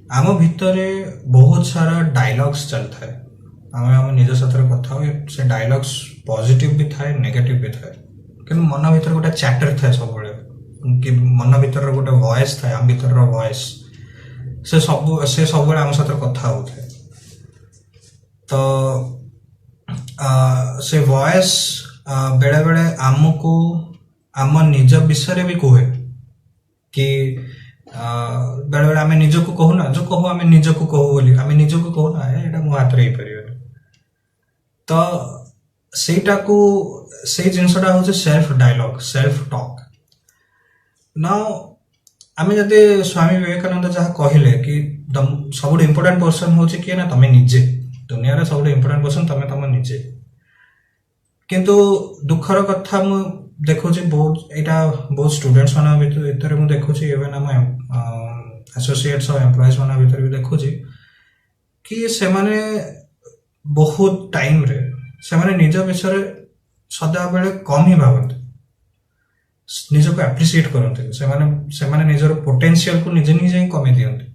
आम भितर बहुत सारा डायलॉग्स चलता है आम आम निज साथ कथा हुए से डायलॉग्स पॉजिटिव भी थाए नेगेटिव भी थाए कि मन भीतर गोटे चैटर थाए सब कि मन भीतर गोटे वॉइस थाए आम भीतर वॉइस से सब आम साथ कथा होता तो से वॉइस बेले बेले आमको आम निज विषय भी कहे कि बेले बेले आम निजक कहूना जो कहू आम निजक कहू बोली आम निजक कहूना यहाँ मो हाथ में पार तो सेटा को से जिनसटा हूँ सेल्फ डायलॉग सेल्फ टॉक ना आम जदि स्वामी विवेकानंद जहाँ कहले कि सब इम्पोर्टाट पर्सन हूँ किए ना तुम निजे दुनिया सब इम्पोर्टाट पर्सन तुम तुम निजे किंतु दुखर कथा मु देखुची बहुत यहाँ बहुत स्टूडेंट्स मान भीतर मुझे देखुची इवन आम एसोसिएट्स और एम्प्लॉइज मान भीतर भी देखुची कि से माने बहुत टाइम रे से माने निज विषय सदा बेले कम ही भावती निज को एप्रिशिएट करते से माने निजर पोटेंशियल को निजे निजे ही कमी दियंती